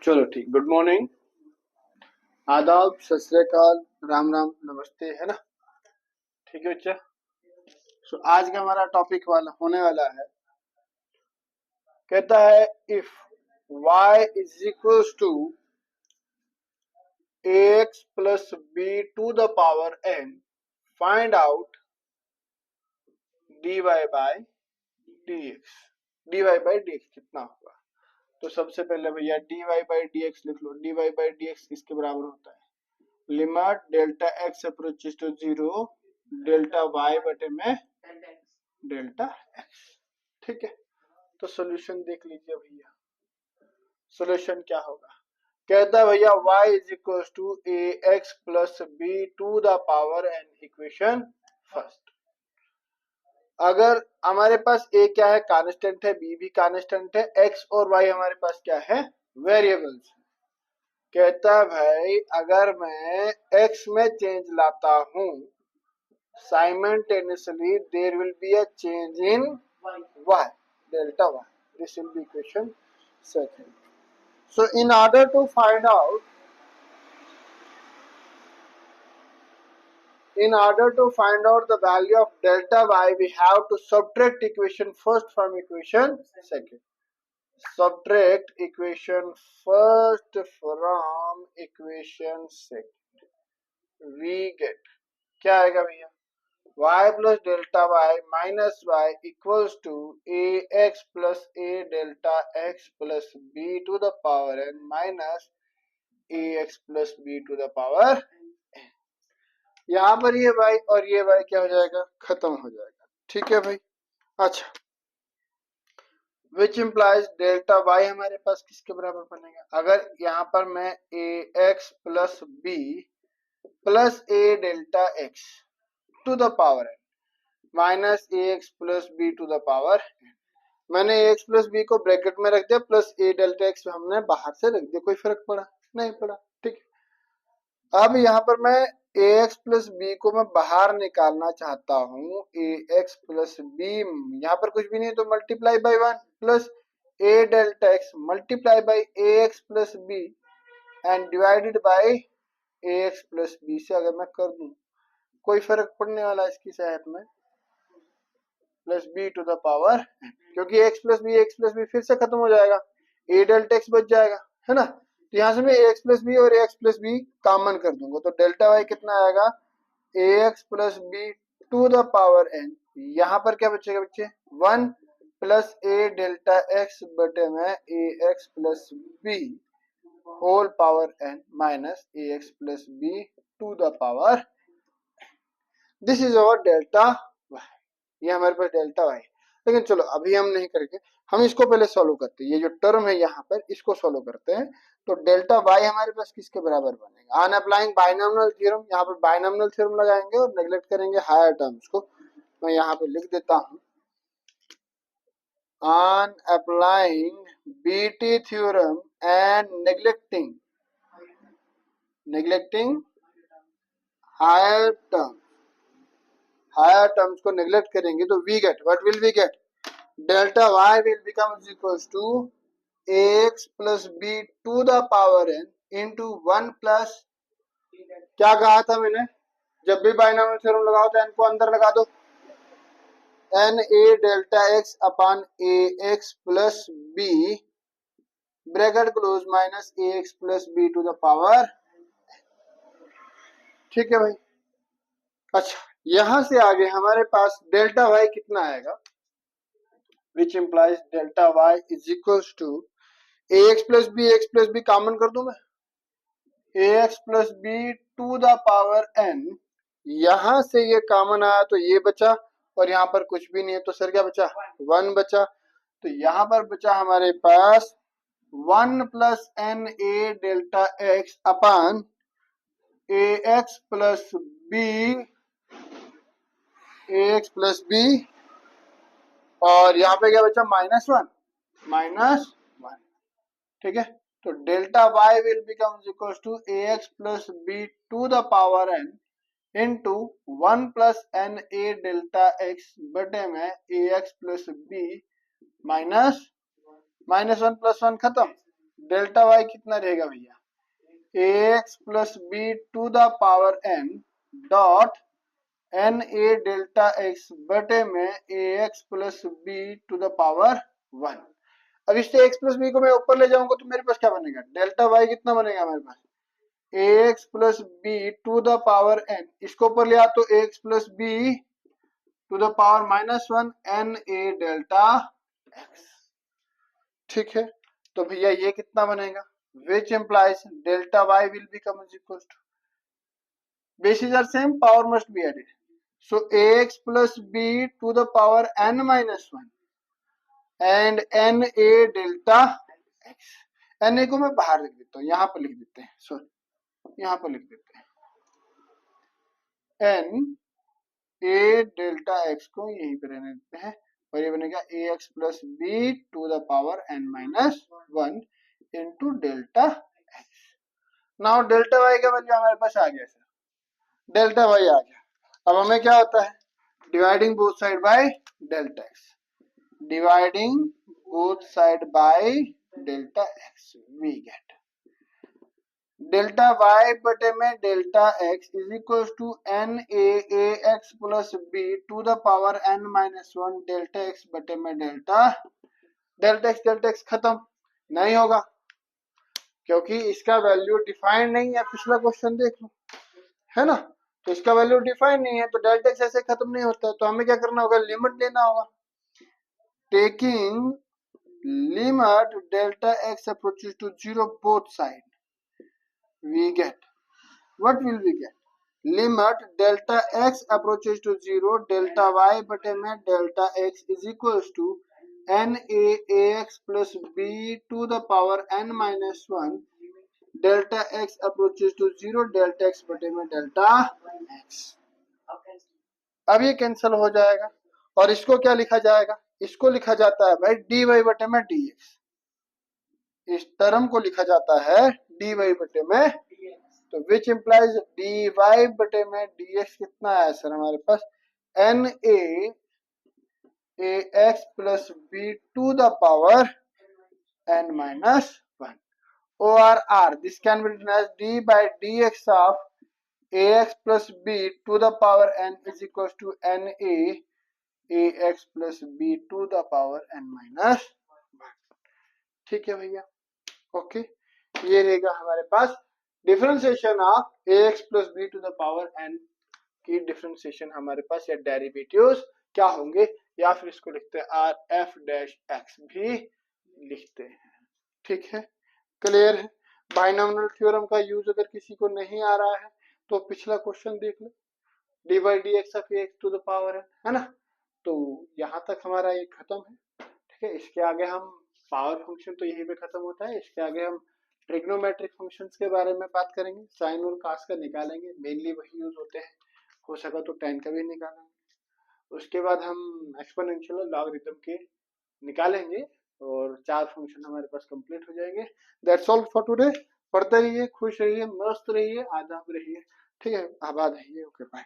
चलो ठीक। Good morning, आदाब, सत श्री अकाल, राम राम, नमस्ते, है ना। ठीक है बच्चा। आज का हमारा टॉपिक होने वाला है, कहता है if y is equals to ax plus b to the power n, find out dy by dx। dy by dx कितना होगा? तो सबसे पहले भैया dy बाय dx लिख लो। dy बाय dx किसके बराबर होता है? Limit delta x approaches to 0 delta y बटे में डेल्टा x। ठीक है, तो सॉल्यूशन देख लीजिए भैया। सॉल्यूशन क्या होगा? कहता है भैया y is equal to a x plus b to the power n. Equation first, अगर हमारे पास a क्या है? कांस्टेंट है, b भी कांस्टेंट है, x और y हमारे पास क्या है? वेरिएबल्स। कहता है भाई अगर मैं x में चेंज लाता हूं, simultaneously there will be a change in y, delta y. This will be equation second. So in order to find out the value of delta y, we have to subtract equation first from equation second. Subtract equation first from equation second. We get क्या आएगा भैया? y plus delta y minus y equals to ax plus a delta x plus b to the power n minus ax plus b to the power n। यहाँ पर ये y और ये y क्या हो जाएगा? खत्म हो जाएगा। ठीक है भाई। अच्छा, विच इम्प्लाइज डेल्टा y हमारे पास किसके बराबर बनेगा? अगर यहाँ पर मैं ax plus b plus a delta x to the power n minus a x plus b to the power, मैंने ए एक्स प्लस बी को ब्रैकेट में रख दिया, प्लस ए डेल्टा एक्स हमने बाहर से रख दिया। कोई फर्क पड़ा? नहीं पड़ा। ठीक है, अब यहाँ पर मैं ए एक्स प्लस बी को मैं बाहर निकालना चाहता हूँ। ए एक्स प्लस बी, यहाँ पर कुछ भी नहीं है तो multiply by 1 plus a delta x multiply by a x plus b and divided by a x plus b से अगर मैं कर दूं, कोई फर्क पड़ने वाला इसकी सहायता में plus b to the power, क्योंकि एक्स प्लस बी फिर से खत्म हो जाएगा, ए डेल्टा एक्स बच जाएगा, है ना। तो यहाँ से मैं एक्स प्लस बी और एक्स प्लस बी कॉमन कर दूंगा, तो डेल्टा वाई कितना आएगा? A x plus b to the power n. यहाँ पर क्या बचेगा बच्चे? 1 प्लस ए डेल्टा एक्स बटे में a x plus b whole power n minus a x plus b to the power. This is our delta y. ये हमारे पास delta Y. लेकिन चलो अभी हम नहीं करेंगे, हम इसको पहले सॉल्व करते हैं। ये जो टर्म है यहाँ पर इसको सॉल्व करते हैं। तो डेल्टा वाई हमारे पास किसके बराबर बनेगा? ऑन अप्लाइंग बाइनोमियल थ्योरम, यहाँ पर बाइनोमियल थ्योरम लगाएंगे और नेग्लेक्ट करेंगे हायर टर्म्स को। मैं यहाँ पे लिख देता हूँ, on applying BT theorem and neglecting higher terms को नेग्लेक्ट करेंगे तो we get, what will we get? Delta y will become equals to ax plus b to the power n into 1 plus, क्या कहा था मैंने? जब भी बाइनोमियल थ्योरम लगाओ तो n को अंदर लगा दो, n a delta x upon a x प्लस b bracket close minus a x प्लस b टू द पावर। ठीक है भाई। अच्छा, यहां से आगे हमारे पास डेल्टा y कितना आएगा? which implies delta y is equals to ax plus b common कर दूं मैं, ax plus b to the power n। यहां से ये कॉमन आया तो ये बचा, और यहाँ पर कुछ भी नहीं है तो सर क्या बचा? 1 बचा। तो यहाँ पर बचा हमारे पास 1 plus n a delta x upon a x plus b, और यहाँ पे क्या बचा? -1। ठीक है, तो delta y will become equal to a x plus b to the power n into 1 plus n a delta x बटे में a x plus b minus -1 plus 1 खत्म, डेल्टा वाई कितना रहेगा भैया, a x plus b to the power N dot n a delta x बटे में a x plus b to the power 1। अब इससे एक्स प्लस बी को मैं ऊपर ले जाऊंगा तो मेरे पास क्या बनेगा, डेल्टा वाई कितना बनेगा मेरे पास, a x plus b to the power n, इसको ऊपर लिया तो a x plus b to the power -1 n a delta x. ठीक है, तो भैया ये कितना बनेगा, which implies delta y will become is equal to, bases are same, power must be added, so ax plus b to the power n minus 1 and n a delta x। n a को मैं बाहर लिख देता हूँ, यहाँ पर लिख देते हैं, सॉरी यहाँ पर लिख देते हैं, n a डेल्टा x को यहीं पर रहने देते हैं और ये बनेगा a x plus b to the power n minus 1 into delta x. Now delta y का वैल्यू हमारे पास आ गया सर, डेल्टा वाई आ गया। अब हमें क्या होता है, dividing both side by delta x, dividing both side by delta x, we get delta y बटे में delta x is equal to n a x plus b to the power n minus 1 delta x बटे में delta x खत्म नहीं होगा क्योंकि इसका value define नहीं है, पिछला क्वेश्चन देख लो, है ना, तो इसका वैल्यू डिफाइन नहीं है तो डेल्टा एक्स ऐसे खत्म नहीं होता है, तो हमें क्या करना होगा, लिमिट लेना होगा, taking limit delta x approaches to 0 both side, we get, what will we get, limit delta x approaches to 0 delta y बटे में delta x is equals to n a ax plus b to the power n minus 1 delta x approaches to 0 delta x बटे में delta x। अब ये cancel हो जाएगा और इसको क्या लिखा जाएगा, इसको लिखा जाता है भाई dy बटे में dx, इस टर्म को लिखा जाता है dy बटे में, तो विच इम्प्लाइज dy बटे में dx कितना है सर हमारे पास, n a x plus b to the power n minus 1 or r, this can be written as d by dx of ax plus b to the power n is equals to n a ax plus b to the power n minus 1। ठीक है भैया, okay, ये रहेगा हमारे पास differentiation of ax plus b to the power n की differentiation हमारे पास, या डेरिवेटिव्स क्या होंगे, या फिर इसको लिखते हैं आर एफ डैश एक्स भी लिखते हैं। ठीक है, क्लियर है। बाइनोमियल थ्योरम का यूज अगर किसी को नहीं आ रहा है तो पिछला क्वेश्चन देख लो, d by d x of x to the power है ना, तो यहाँ तक हमारा ये खत्म है। ठीक है, इसके आगे हम पावर फंक्शन तो यहीं पे खत्म होता है, इसके आगे हम ट्रिग्नोमेट्रिक फंक्शंस के बारे में बात करेंगे, साइन और कास का निकालेंगे, मेनली वही यूज होते हैं, हो सका तो tan का भी निकालेंगे। उसके बाद हम एक्सपोनेंशियल और लॉगरिथम के निकालेंगे और 4 फंक्शन हमारे पास कंप्लीट हो जाएंगे। That's all for today. पढ़ते रहिए, खुश रहिए, मस्त रहिए, आदाब रहिए। ठीक है, आबाद रहिए, ओके बाय।